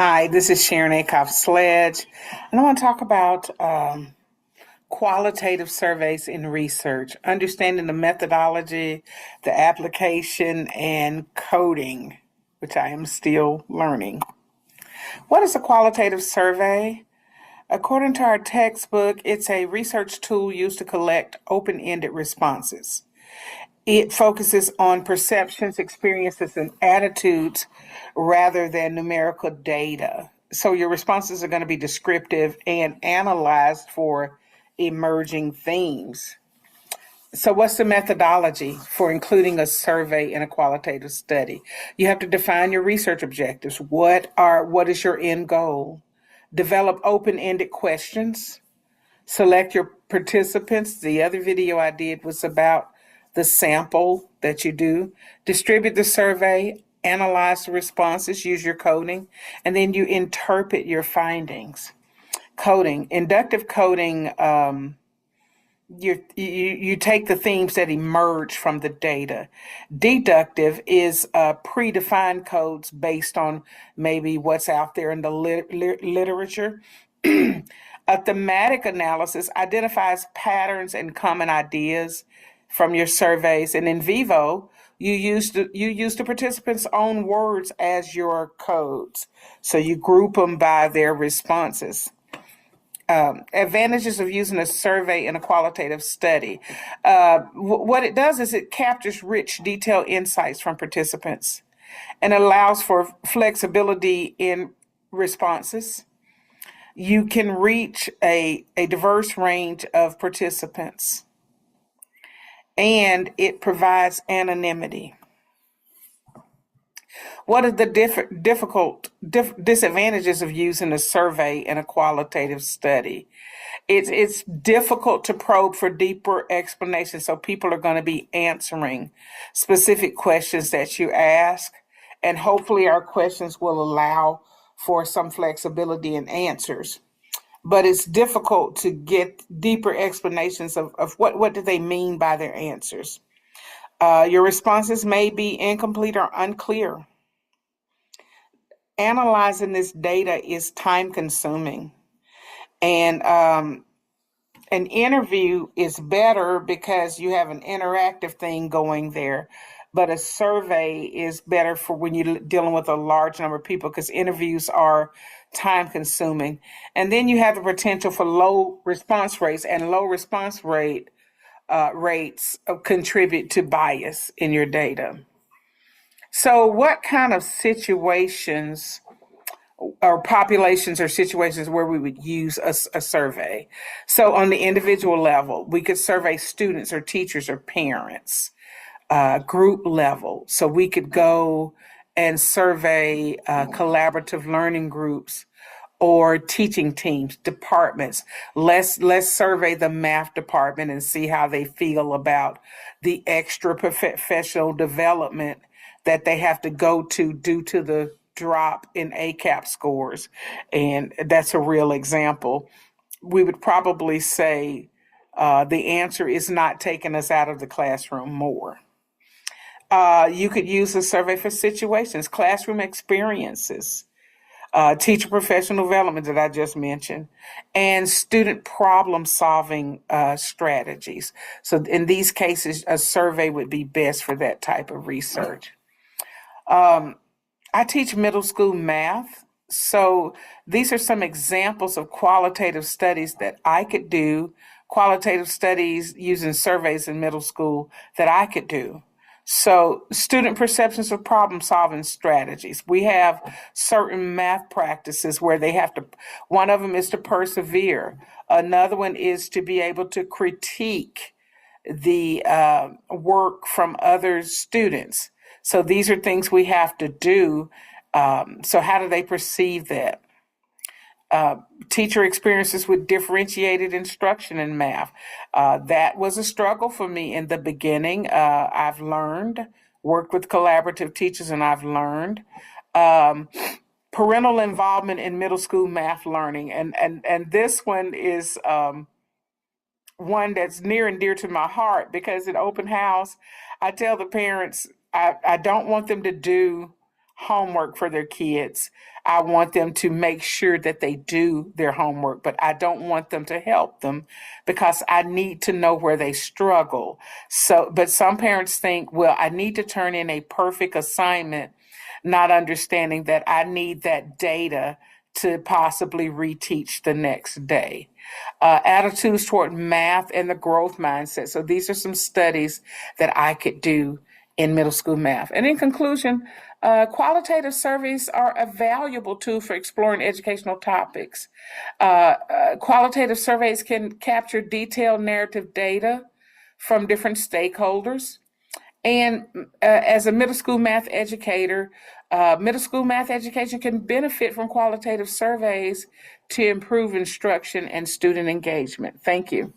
Hi, this is Sharon Acoff-Sledge, and I want to talk about qualitative surveys in research, understanding the methodology, the application, and coding, which I am still learning. What is a qualitative survey? According to our textbook, it's a research tool used to collect open-ended responses. It focuses on perceptions, experiences, and attitudes rather than numerical data. So your responses are going to be descriptive and analyzed for emerging themes. So what's the methodology for including a survey in a qualitative study? You have to define your research objectives. What is your end goal? Develop open-ended questions. Select your participants. The other video I did was about the sample that you do. Distribute the survey, analyze the responses, use your coding, and then you interpret your findings. Coding. Inductive coding, you take the themes that emerge from the data. Deductive is predefined codes based on maybe what's out there in the literature. A thematic analysis identifies patterns and common ideas from your surveys, and in vivo, you use the participants' own words as your codes. So you group them by their responses. Advantages of using a survey in a qualitative study. What it does is it captures rich, detailed insights from participants and allows for flexibility in responses. You can reach a diverse range of participants, and it provides anonymity. What are the disadvantages of using a survey in a qualitative study? It's difficult to probe for deeper explanations, so people are going to be answering specific questions that you ask, and hopefully our questions will allow for some flexibility in answers. But it's difficult to get deeper explanations of what do they mean by their answers. Your responses may be incomplete or unclear. Analyzing this data is time consuming, and an interview is better because you have an interactive thing going there, but a survey is better for when you're dealing with a large number of people because interviews are time consuming. And then you have the potential for low response rates, and low response rates contribute to bias in your data. So what kind of situations or populations or situations where we would use a survey? So on the individual level, we could survey students or teachers or parents. Group level, so we could go and survey collaborative learning groups or teaching teams, departments. Let's survey the math department and see how they feel about the extra professional development that they have to go to due to the drop in ACAP scores. And that's a real example. We would probably say the answer is not taking us out of the classroom more. You could use a survey for situations, classroom experiences, teacher professional development that I just mentioned, and student problem solving strategies. So in these cases, a survey would be best for that type of research. I teach middle school math, so these are some examples of qualitative studies that I could do, qualitative studies using surveys in middle school that I could do. So student perceptions of problem solving strategies. We have certain math practices where they have to, one of them is to persevere. Another one is to be able to critique the work from other students. So these are things we have to do. So how do they perceive that? Teacher experiences with differentiated instruction in math. That was a struggle for me in the beginning. I've learned, worked with collaborative teachers, and I've learned. Parental involvement in middle school math learning. And this one is one that's near and dear to my heart because at open house, I tell the parents, I don't want them to do homework for their kids. I want them to make sure that they do their homework, but I don't want them to help them because I need to know where they struggle. So, but some parents think, well, I need to turn in a perfect assignment, not understanding that I need that data to possibly reteach the next day. Attitudes toward math and the growth mindset. So these are some studies that I could do in middle school math. And in conclusion, qualitative surveys are a valuable tool for exploring educational topics. Qualitative surveys can capture detailed narrative data from different stakeholders. And as a middle school math educator, middle school math education can benefit from qualitative surveys to improve instruction and student engagement. Thank you.